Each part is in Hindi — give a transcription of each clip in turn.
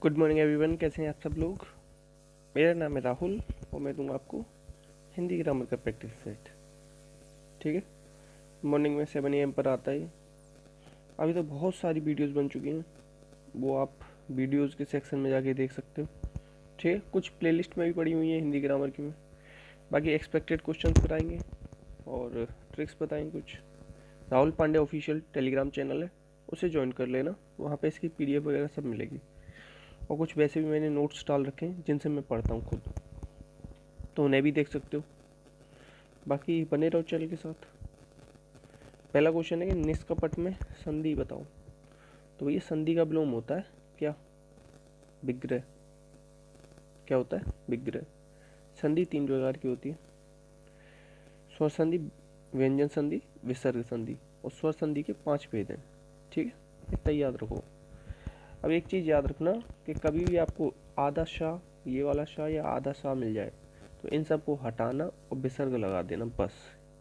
गुड मॉर्निंग एवरीवन, कैसे हैं आप सब लोग। मेरा नाम है राहुल और मैं दूंगा आपको हिंदी ग्रामर का प्रैक्टिस सेट। ठीक है, मॉर्निंग में 7 AM पर आता है। अभी तो बहुत सारी वीडियोस बन चुकी हैं, वो आप वीडियोस के सेक्शन में जाके देख सकते हो। ठीक है, कुछ प्लेलिस्ट में भी पड़ी हुई है हिंदी ग्रामर की में। बाकी एक्सपेक्टेड क्वेश्चंस बताएंगे और ट्रिक्स बताएंगे कुछ। Rahul Pandey official telegram channel है, उसे ज्वाइन कर लेना, वहाँ पे इसकी PDF वगैरह सब मिलेगी। और कुछ वैसे भी मैंने नोट्स डाल रखे हैं जिनसे मैं पढ़ता हूँ खुद, तो उन्हें भी देख सकते हो। बाकी बने रहो चैनल के साथ। पहला क्वेश्चन है कि निष्कपट में संधि बताओ। तो ये संधि का विलोम होता है क्या? विग्रह। क्या होता है? विग्रह। संधि 3 प्रकार की होती है: स्वर संधि, व्यंजन संधि, विसर्ग संधि। और स्वर संधि के 5 भेद हैं। ठीक है, इतना याद रखो। अब एक चीज़ याद रखना कि कभी भी आपको आधा शाह, ये वाला शाह या आधा शाह मिल जाए तो इन सबको हटाना और विसर्ग लगा देना, बस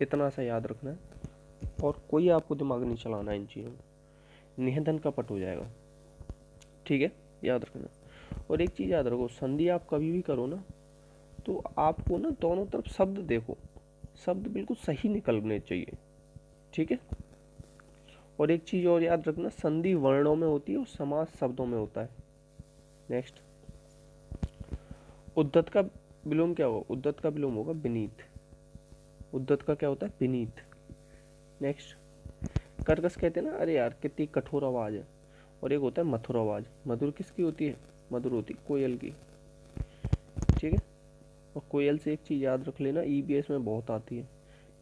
इतना सा याद रखना है। और कोई आपको दिमाग नहीं चलाना इन चीज़ों में, निहंधन का पट हो जाएगा। ठीक है, याद रखना। और एक चीज़ याद रखो, संधि आप कभी भी करो ना तो आपको ना दोनों तरफ शब्द देखो, शब्द बिल्कुल सही निकलने चाहिए। ठीक है। और एक चीज़ और याद रखना, संधि वर्णों में होती है और समास शब्दों में होता है। नेक्स्ट, उद्धत का विलोम क्या होगा? उद्धत का विलोम होगा विनीत। उद्धत का क्या होता है? विनीत। नेक्स्ट, कर्कश कहते हैं ना, अरे यार कितनी कठोर आवाज़ है। और एक होता है मधुर आवाज़। मधुर किसकी होती है? मधुर होती कोयल की। ठीक है। और कोयल से एक चीज़ याद रख लेना, EBS में बहुत आती है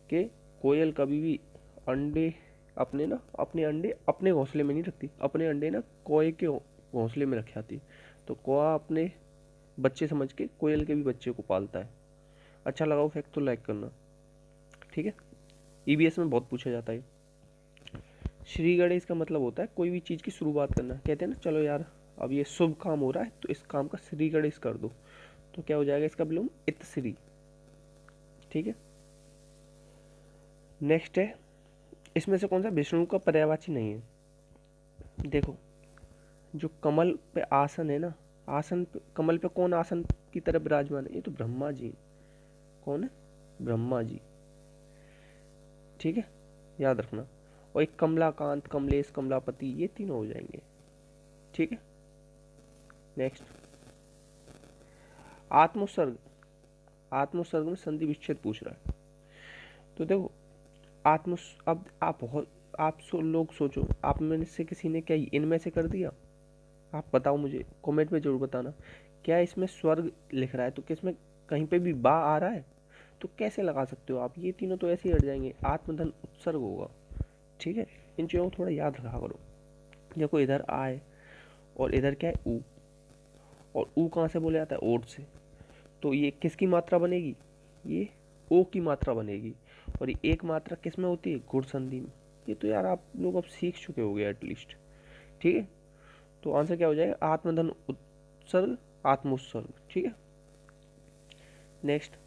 कि कोयल कभी भी अंडे अपने अंडे अपने घोंसले में नहीं रखती, अपने अंडे ना कोए के घोंसले में रख आती। तो कौआ अपने बच्चे समझ के कोयल के भी बच्चे को पालता है। अच्छा लगा वो फैक्ट तो लाइक करना। ठीक है, EBS में बहुत पूछा जाता है। श्री गणेश का मतलब होता है कोई भी चीज़ की शुरुआत करना। कहते हैं ना, चलो यार अब ये शुभ काम हो रहा है तो इस काम का श्री गणेश कर दो, तो क्या हो जाएगा इसका विलोम? इत श्री। ठीक है। नेक्स्ट है, इसमें से कौन सा विष्णु का पर्यायवाची नहीं है? देखो, जो कमल पे आसन है ना, आसन पे, कमल पे कौन आसन की तरह विराजमान है? ये तो ब्रह्मा जी। कौन है? ब्रह्मा जी। ठीक है, याद रखना। और एक कमलाकांत, कमलेश, कमलापति, ये तीनों हो जाएंगे। ठीक है। नेक्स्ट, आत्मोत्सर्ग। आत्मोत्सर्ग में संधि विच्छेद पूछ रहा है। तो देखो, आत्म अब आप लोग सोचो, आप में से किसी ने क्या इनमें से कर दिया? आप बताओ मुझे, कमेंट में जरूर बताना। क्या इसमें स्वर्ग लिख रहा है तो किसमें कहीं पे भी बा आ रहा है? तो कैसे लगा सकते हो आप? ये तीनों तो ऐसे ही हट जाएंगे, आत्मधन उत्सर्ग होगा। ठीक है, इन चीज़ों को थोड़ा याद रखा करो। देखो, इधर आए और इधर क्या है? ऊ। और ऊ कहाँ से बोले जाता है? ओट से। तो ये किसकी मात्रा बनेगी? ये ओ की मात्रा बनेगी। और ये एक मात्रा किस में होती है? गुण संधि में। ये तो यार आप लोग अब सीख चुके होगे एटलीस्ट। ठीक है, तो आंसर क्या हो जाएगा? आत्मधन उत्सर्ग, आत्मोत्सर्ग। ठीक है। नेक्स्ट,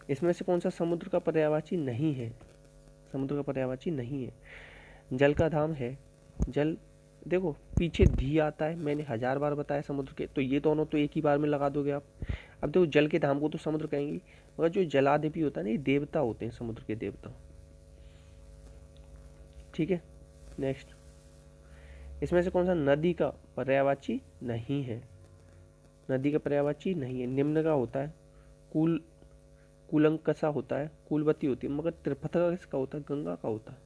इसमें से कौन सा समुद्र का पर्यायवाची नहीं है? समुद्र का पर्यायवाची नहीं है। जल का धाम है। जल, देखो पीछे धी आता है, मैंने 1000 बार बताया समुद्र के, तो ये दोनों तो एक ही बार में लगा दोगे आप। अब देखो, जल के धाम को तो समुद्र कहेंगे, मगर जो जलाधिपति होता है ना, ये देवता होते हैं, समुद्र के देवता। ठीक है। नेक्स्ट, इसमें से कौन सा नदी का पर्यायवाची नहीं है? नदी का पर्यायवाची नहीं है। निम्न का होता है कुल, कुलंकसा होता है, कुलवती होती है, मगर त्रिपथ का किसका होता है? गंगा का होता है।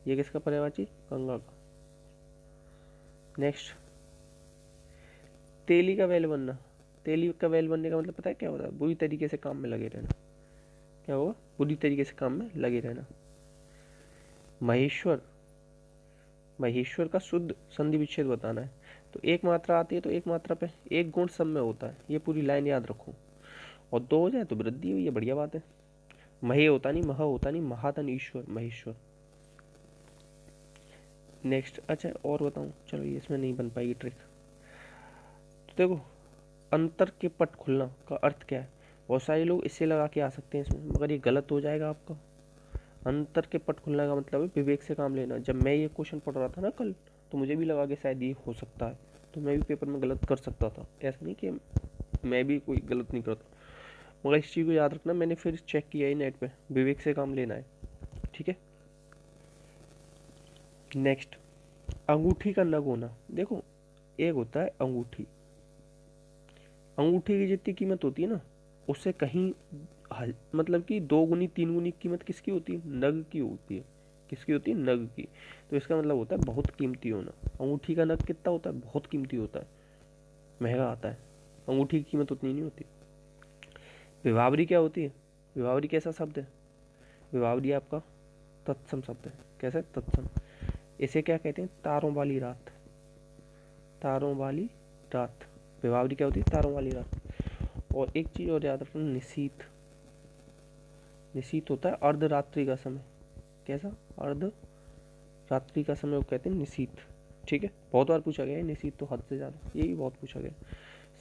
ये किसका पर्यायवाची? गंगा का। नेक्स्ट, तेली का बैल बनना। तेली का बैल बनने का मतलब पता है क्या होता है? बुरी तरीके से काम में लगे रहना। क्या होगा? बुरी तरीके से काम में लगे रहना। महेश्वर, महेश्वर का शुद्ध संधि विच्छेद बताना है। तो एक मात्रा आती है तो एक मात्रा पे एक गुण सब में होता है, ये पूरी लाइन याद रखो। और 2 हो जाए तो वृद्धि हुई, ये बढ़िया बात है। महे होता नहीं, मह होता नहीं, महातन ईश्वर, महेश्वर। नेक्स्ट, अच्छा और बताऊं, चलो ये इसमें नहीं बन पाएगी ट्रिक। तो देखो, अंतर के पट खुलना का अर्थ क्या है? बहुत सारे लोग इससे लगा के आ सकते हैं इसमें, मगर ये गलत हो जाएगा आपका। अंतर के पट खुलने का मतलब है विवेक से काम लेना। जब मैं ये क्वेश्चन पढ़ रहा था ना कल, तो मुझे भी लगा कि शायद ये हो सकता है, तो मैं भी पेपर में गलत कर सकता था। ऐसा नहीं कि मैं भी कोई गलत नहीं करता, मगर इस चीज़ को याद रखना। मैंने फिर चेक किया ही नेट पे, विवेक से काम लेना है, ठीक है। नेक्स्ट, अंगूठी का नग होना। देखो, एक होता है अंगूठी, अंगूठी की जितनी कीमत होती है ना, उससे कहीं मतलब कि 2 गुनी 3 गुनी कीमत किसकी होती है? नग की होती है। किसकी होती है? नग की। तो इसका मतलब होता है बहुत कीमती होना। अंगूठी का नग कितना होता है? बहुत कीमती होता है, महंगा आता है। अंगूठी की कीमत उतनी नहीं होती। विभावरी क्या होती है? विभावरी कैसा शब्द है? विभावरी आपका तत्सम शब्द है। कैसा? तत्सम। इसे क्या कहते हैं? तारों वाली रात। तारों वाली रात, विभावरी क्या होती है? तारों वाली रात। और एक चीज और याद रखना, निशीथ। निशीथ होता है अर्धरात्रि का समय। कैसा? अर्ध रात्रि का समय को कहते हैं निशीथ, ठीक है। बहुत बार पूछा गया है निशीथ, तो हद से ज्यादा ये भी बहुत पूछा गया।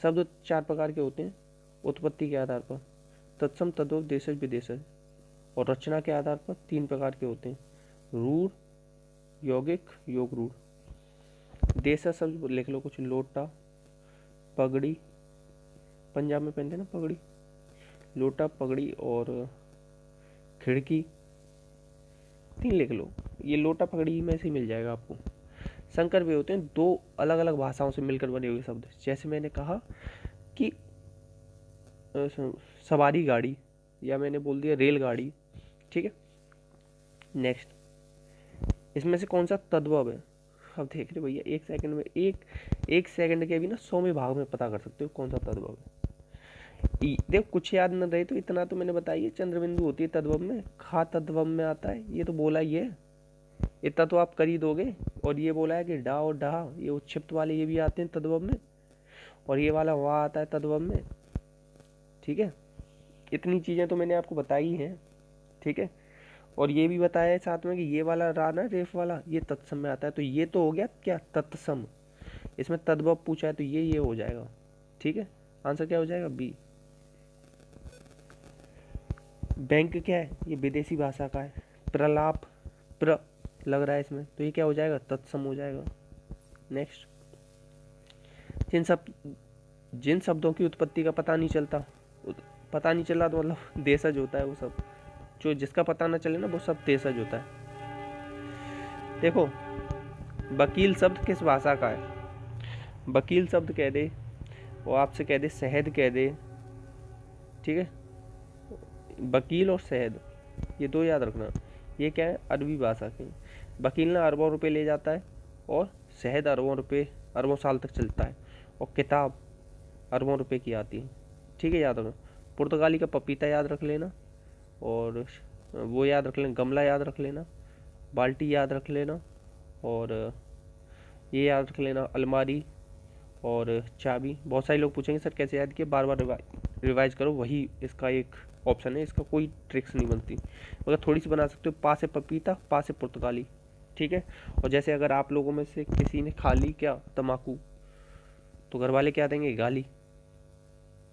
शब्द 4 प्रकार के होते हैं उत्पत्ति के आधार पर, तत्सम, तद्भव, देशज, विदेशज। और रचना के आधार पर 3 प्रकार के होते हैं, रूढ़, यौगिक, योग रूढ़। देशज शब्द लिख लो कुछ, लोटा, पगड़ी, पंजाब में पहनते हैं ना पगड़ी, लोटा, पगड़ी और खिड़की, 3 लिख लो। ये लोटा पगड़ी में से मिल जाएगा आपको। संकर वे होते हैं 2 अलग अलग भाषाओं से मिलकर बने हुए शब्द। जैसे मैंने कहा कि सवारी गाड़ी, या मैंने बोल दिया रेलगाड़ी, ठीक है। नेक्स्ट, इसमें से कौन सा तद्भव है? अब देख रहे भैया, 1 सेकंड में एक सेकंड के भी ना 100वें भाग में पता कर सकते हो कौन सा तद्भव है। देख, कुछ याद न रहे तो इतना तो मैंने बताइए, चंद्रबिंदु होती है तद्भव में, खा तद्भव में आता है, ये तो बोला ही है, इतना तो आप कर ही दोगे। और ये बोला है कि डा और डा, ये उच्छिप्त वाले ये भी आते हैं तद्भव में, और ये वाला वाह आता है तद्भव में, ठीक है। इतनी चीजें तो मैंने आपको बताई हैं, ठीक है। और ये भी बताया है साथ में कि ये वाला रा ना, रेफ वाला, ये तत्सम में आता है। तो ये तो हो गया क्या? तत्सम। इसमें तद्भव पूछा है तो ये हो जाएगा, ठीक है। आंसर क्या हो जाएगा? बी। बैंक क्या है? ये विदेशी भाषा का है। प्रलाप, प्र लग रहा है इसमें, तो ये क्या हो जाएगा? तत्सम हो जाएगा। नेक्स्ट, जिन शब्दों की उत्पत्ति का पता नहीं चलता, पता नहीं चला तो मतलब देशज होता है वो सब। जो जिसका पता ना चले ना, वो सब देशज होता है। देखो, वकील शब्द किस भाषा का है? वकील शब्द कह दे, वो आपसे कह दे शहद कह दे, ठीक है। वकील और शहद, ये 2 याद रखना। ये क्या है? अरबी भाषा के। वकील ना अरबों रुपए ले जाता है, और शहद अरबों रुपए, अरबों साल तक चलता है, और किताब अरबों रुपए की आती है, ठीक है, याद रखना। पुर्तगाली का पपीता याद रख लेना, और वो याद रख लेना, गमला याद रख लेना, बाल्टी याद रख लेना, और ये याद रख लेना, अलमारी और चाबी। बहुत सारे लोग पूछेंगे सर कैसे याद किया, बार बार रिवाइज करो, वही इसका एक ऑप्शन है, इसका कोई ट्रिक्स नहीं बनती, मगर थोड़ी सी बना सकते हो। पा से पपीता, पा से पुर्तगाली, ठीक है। और जैसे अगर आप लोगों में से किसी ने खा ली क्या? तम्बाकू, तो घर वाले क्या देंगे? गाली,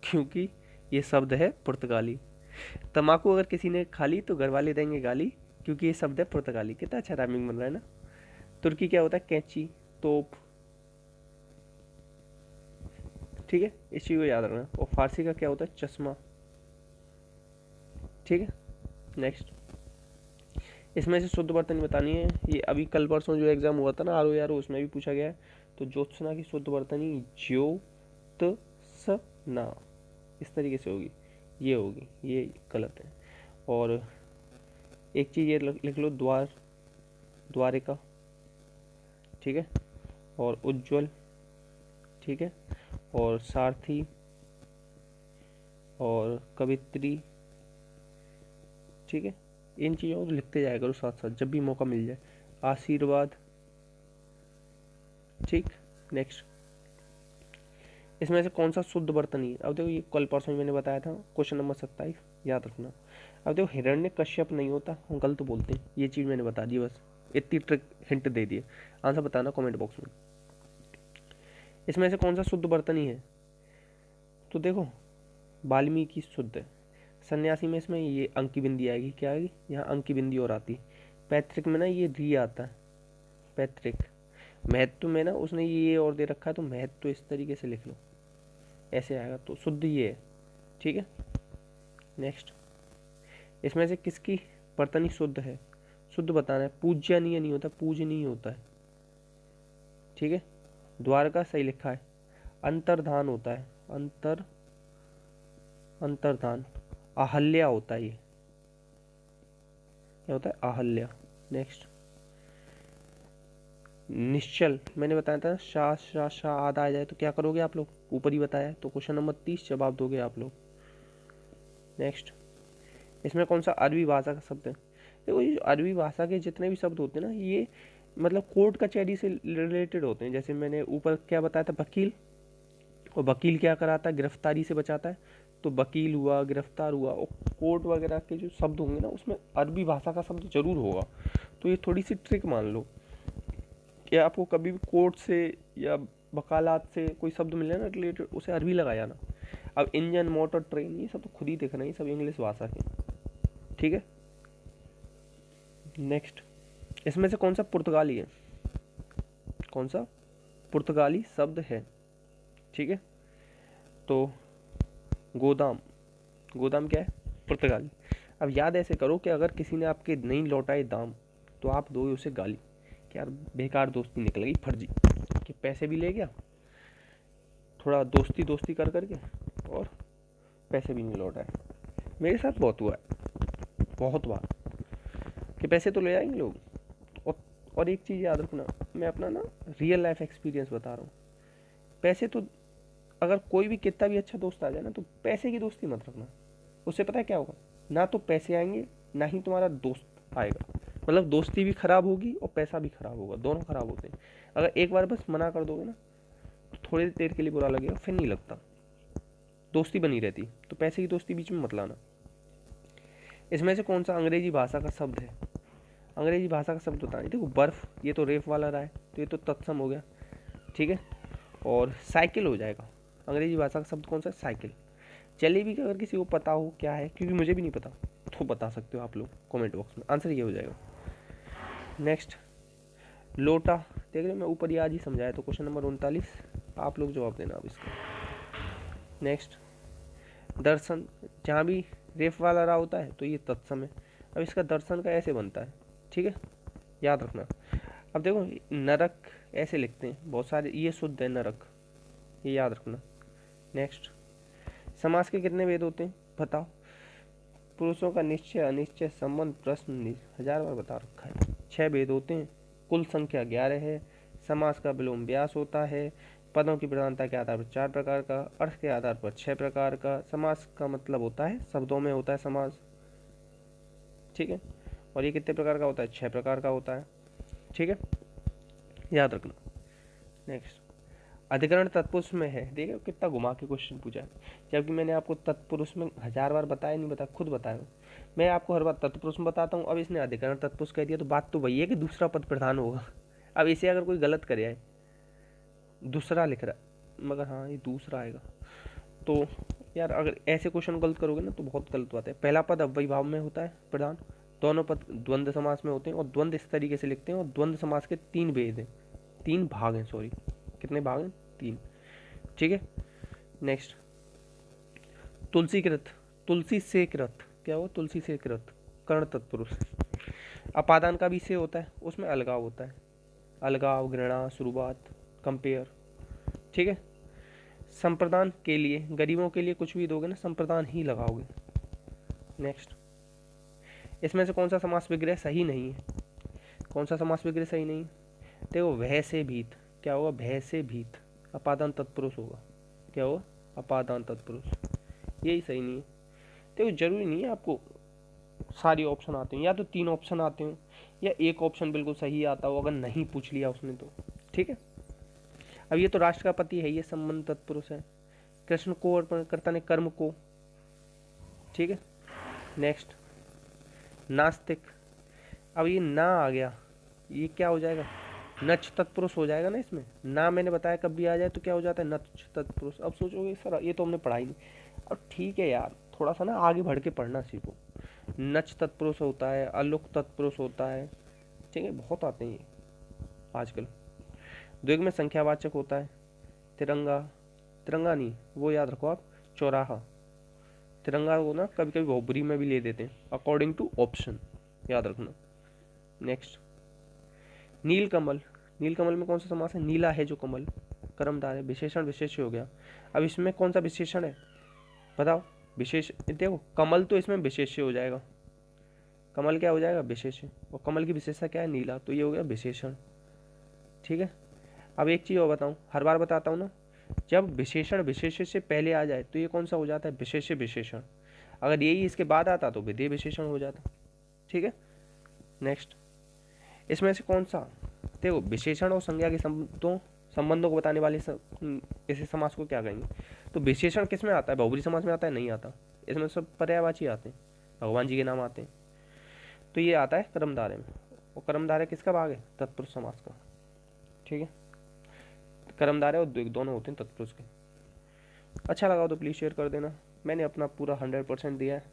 क्योंकि ये शब्द है पुर्तगाली। तम्बाकू अगर किसी ने खा ली तो घर वाले देंगे गाली, क्योंकि ये शब्द है पुर्तगाली। कितना अच्छा राइमिंग बन रहा है ना। तुर्की क्या होता है? कैंची, तोप, ठीक है, इस चीज को याद रखना। और फारसी का क्या होता है? चश्मा, ठीक है। नेक्स्ट, इसमें से शुद्ध वर्तनी बतानी है। ये अभी कल परसों जो एग्जाम हुआ था ना आर ओ आर, उसमें भी पूछा गया है। तो ज्योत्सना की शुद्ध वर्तनी ज्योत्सना, इस तरीके से होगी, ये होगी, ये गलत है। और एक चीज ये लिख लो, द्वार, द्वारिका, ठीक है। और उज्ज्वल, ठीक है। और सारथी, और कवित्री, ठीक है। इन चीज़ों को लिखते जाया करो साथ साथ जब भी मौका मिल जाए। आशीर्वाद, ठीक। नेक्स्ट, इसमें से कौन सा शुद्ध बर्तन है? अब देखो, ये कल परसों मैंने बताया था, क्वेश्चन नंबर 27, याद रखना। अब देखो, हिरण्य कश्यप नहीं होता, हम गलत बोलते हैं, ये चीज़ मैंने बता दी, बस इतनी ट्रिक हिंट दे दिए। आंसर बताना कमेंट बॉक्स में। इसमें से कौन सा शुद्ध बर्तन ही है? तो देखो, वाल्मीकि शुद्ध है। सन्यासी में इसमें ये अंक की बिंदी आएगी, क्या आएगी? यहाँ अंक की बिंदी और आती। पैतृक में ना ये री आता है, पैतृक। महत्व में ना उसने ये और दे रखा है, तो महत्व इस तरीके से लिख लो, ऐसे आएगा, तो शुद्ध ये है। ठीक है। नेक्स्ट, इसमें से किसकी वर्तनी शुद्ध है, शुद्ध बताना है। पूज्यनीय नहीं होता, पूजनीय होता है। ठीक है। द्वारका सही लिखा है। अंतर्धान होता है, अंतर्धान। अहल्या होता है, ये क्या होता है, अहल्या। नेक्स्ट, निश्चल, मैंने बताया था शाह शाह शाह आद आ जाए तो क्या करोगे आप लोग, ऊपर ही बताया है, तो क्वेश्चन नंबर 30 जवाब दोगे आप लोग। नेक्स्ट, इसमें कौन सा अरबी भाषा का शब्द है। देखो ये अरबी भाषा के जितने भी शब्द होते हैं ना, ये मतलब कोर्ट कचहरी से रिलेटेड होते हैं। जैसे मैंने ऊपर क्या बताया था, वकील, और वकील क्या कराता है, गिरफ्तारी से बचाता है, तो वकील हुआ, गिरफ्तार हुआ, और कोर्ट वगैरह के जो शब्द होंगे ना, उसमें अरबी भाषा का शब्द जरूर होगा। तो ये थोड़ी सी ट्रिक मान लो कि आपको कभी भी कोर्ट से या वकालत से कोई शब्द मिले ना रिलेटेड, उसे अरबी लगा जाना। अब इंजन, मोटर, ट्रेन, ये सब तो खुद ही देख रहे हैं, ये सब इंग्लिश भाषा के। ठीक है। नेक्स्ट, इसमें से कौन सा पुर्तगाली है, कौन सा पुर्तगाली शब्द है। ठीक है। तो गोदाम, गोदाम क्या है, पुर्तगाली। अब याद ऐसे करो कि अगर किसी ने आपके नहीं लौटाए दाम, तो आप दो उसे गाली कि यार बेकार दोस्ती निकल गई, फर्जी, कि पैसे भी ले गया, थोड़ा दोस्ती दोस्ती कर करके, और पैसे भी नहीं लौटाए। मेरे साथ बहुत हुआ है, बहुत बार, कि पैसे तो ले आएंगे लोग, और एक चीज़ याद रखना, मैं अपना ना रियल लाइफ एक्सपीरियंस बता रहा हूँ। पैसे तो, अगर कोई भी कितना भी अच्छा दोस्त आ जाए ना, तो पैसे की दोस्ती मत रखना। उससे पता है क्या होगा, ना तो पैसे आएंगे, ना ही तुम्हारा दोस्त आएगा। मतलब दोस्ती भी खराब होगी और पैसा भी खराब होगा, दोनों खराब होते हैं। अगर एक बार बस मना कर दोगे ना, तो थोड़ी देर के लिए बुरा लगेगा, फिर नहीं लगता, दोस्ती बनी रहती। तो पैसे की दोस्ती बीच में मत लाना। इसमें से कौन सा अंग्रेजी भाषा का शब्द है, अंग्रेजी भाषा का शब्द बताएं। देखो बर्फ, ये तो रेफ वाला रहा है, तो ये तो तत्सम हो गया। ठीक है। और साइकिल हो जाएगा, अंग्रेजी भाषा का शब्द कौन सा है, साइकिल। जलेबी का अगर किसी को पता हो क्या है, क्योंकि मुझे भी नहीं पता, तो बता सकते हो आप लोग कमेंट बॉक्स में, आंसर ये हो जाएगा। नेक्स्ट, लोटा, देख रहे मैं ऊपर ही आज ही समझाया, तो क्वेश्चन नंबर 39 आप लोग जवाब देना अब इसका। नेक्स्ट, दर्शन, जहाँ भी रेफ वाला रहा होता है तो ये तत्सम है। अब इसका दर्शन का ऐसे बनता है। ठीक है, याद रखना। अब देखो नरक ऐसे लिखते हैं बहुत सारे, ये शुद्ध है नरक, ये याद रखना। नेक्स्ट, समास के कितने भेद होते हैं बताओ। पुरुषों का निश्चय अनिश्चय संबंध प्रश्न 1000 बार बता रखा है। 6 भेद होते हैं, कुल संख्या 11 है। समास का विलोम व्यास होता है। पदों की प्रधानता के आधार पर 4 प्रकार का, अर्थ के आधार पर 6 प्रकार का। समास का मतलब होता है शब्दों में होता है समास। ठीक है। और ये कितने प्रकार का होता है, 6 प्रकार का होता है। ठीक है, याद रखना। नेक्स्ट, अधिकरण तत्पुरुष में है, देखो कितना घुमा के क्वेश्चन पूछा है, जबकि मैंने आपको तत्पुरुष में 1000 बार बताया नहीं बताया, खुद बताया। मैं आपको हर बार तत्पुरुष में बताता हूँ, अब इसने अधिकरण तत्पुरुष कह दिया, तो बात तो वही है कि दूसरा पद प्रधान होगा। अब इसे अगर कोई गलत करे है, दूसरा लिख रहा है मगर हाँ ये दूसरा आएगा, तो यार अगर ऐसे क्वेश्चन गलत करोगे ना तो बहुत गलत बात है। पहला पद अव्ययी भाव में होता है प्रधान, दोनों पद द्वंद्व समास में होते हैं, और द्वंद्व इस तरीके से लिखते हैं, और द्वंद्व समास के 3 भेद हैं, 3 भाग हैं, सॉरी कितने भाग हैं, 3। ठीक है। नेक्स्ट, तुलसी कृत, तुलसी से कृत, क्या हुआ, तुलसी से कृत, कर्ण तत्पुरुष। अपादान का भी से होता है, उसमें अलगाव होता है, अलगाव, घृणा, शुरुआत, कंपेयर। ठीक है। संप्रदान के लिए, गरीबों के लिए कुछ भी दोगे ना, संप्रदान ही लगाओगे। नेक्स्ट, इसमें से कौन सा समास विग्रह सही नहीं है, कौन सा समास विग्रह सही नहीं है, देखो भय से भीत, क्या होगा, भय से भीत, अपादान तत्पुरुष होगा, क्या होगा, अपादान तत्पुरुष, यही सही नहीं है। देखो जरूरी नहीं है आपको सारी ऑप्शन आते हैं, या तो 3 ऑप्शन आते हो, या एक ऑप्शन बिल्कुल सही आता हो, अगर नहीं पूछ लिया उसने तो। ठीक है। अब ये तो राष्ट्र का पति है, ये संबंध तत्पुरुष है, कृष्ण को अर्पण करता ने कर्म को। ठीक है। नेक्स्ट, नास्तिक, अब ये ना आ गया, ये क्या हो जाएगा, नच तत्पुरुष हो जाएगा ना। इसमें ना मैंने बताया कब भी आ जाए तो क्या हो जाता है, नच तत्पुरुष। अब सोचोगे सर ये तो हमने पढ़ाई नहीं, अब ठीक है यार, थोड़ा सा ना आगे बढ़ के पढ़ना सीखो। नच तत्पुरुष होता है, अलुक तत्पुरुष होता है, ठीक है, बहुत आते हैं ये आजकल। द्विग में संख्यावाचक होता है तिरंगा, तिरंगा नहीं, वो याद रखो आप, चौराहा। तिरंगा को ना कभी कभी बहुब्री में भी ले देते हैं, अकॉर्डिंग टू ऑप्शन, याद रखना। नेक्स्ट, नीलकमल। नीलकमल में कौन सा समास है? नीला है जो कमल, कर्मधारय, विशेषण विशेष्य हो गया। अब इसमें कौन सा विशेषण है बताओ? विशेष, देखो कमल तो इसमें विशेष्य हो जाएगा, कमल क्या हो जाएगा? विशेष्य, और कमल की विशेषता क्या है? नीला, तो ये हो गया विशेषण। ठीक है। अब एक चीज़ और बताऊँ, हर बार बताता हूँ ना, जब विशेषण विशेष्य से पहले आ जाए तो ये कौन सा हो जाता है? विशेष्य विशेषण। अगर यही इसके बाद आता तो विधेय विशेषण हो जाता। ठीक है। नेक्स्ट, इसमें से कौन सा, देखो विशेषण और संज्ञा के संबंधों को बताने वाले इसे समास को क्या कहेंगे? तो विशेषण किस में आता है? बहुब्री समास में आता है? नहीं आता, इसमें सब पर्यायवाची आते हैं, भगवान जी के नाम आते हैं। तो ये आता है कर्मधारय में, और कर्मधारय किसका भाग है? तत्पुरुष समास का। ठीक है। कर्मधारय और द्विग दोनों होते हैं तत्पुरुष के। अच्छा लगा तो प्लीज़ शेयर कर देना। मैंने अपना पूरा 100% दिया है,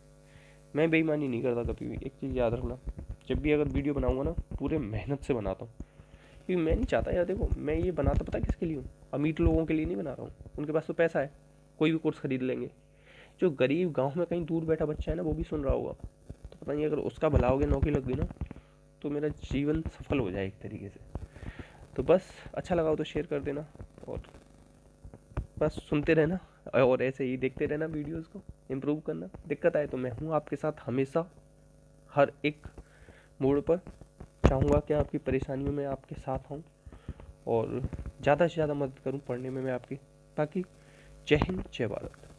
मैं बेईमानी नहीं करता कभी भी। एक चीज़ याद रखना, जब भी अगर वीडियो बनाऊंगा ना, पूरे मेहनत से बनाता हूँ, क्योंकि मैं नहीं चाहता यार, देखो मैं ये बनाता पता किसके लिए हूँ? अमीर लोगों के लिए नहीं बना रहा हूँ, उनके पास तो पैसा है, कोई भी कोर्स खरीद लेंगे। जो गरीब गाँव में कहीं दूर बैठा बच्चा है ना, वो भी सुन रहा होगा, तो पता नहीं अगर उसका भला हो गया, नौकरी लग गई ना, तो मेरा जीवन सफल हो जाए एक तरीके से। तो बस अच्छा लगा हो तो शेयर कर देना, और बस सुनते रहना, और ऐसे ही देखते रहना वीडियोस को, इम्प्रूव करना। दिक्कत आए तो मैं हूँ आपके साथ हमेशा, हर एक मोड़ पर। चाहूँगा कि आपकी परेशानियों में आपके साथ हूँ, और ज़्यादा से ज़्यादा मदद करूँ पढ़ने में मैं आपकी। बाकी जय हिंद, जय भारत।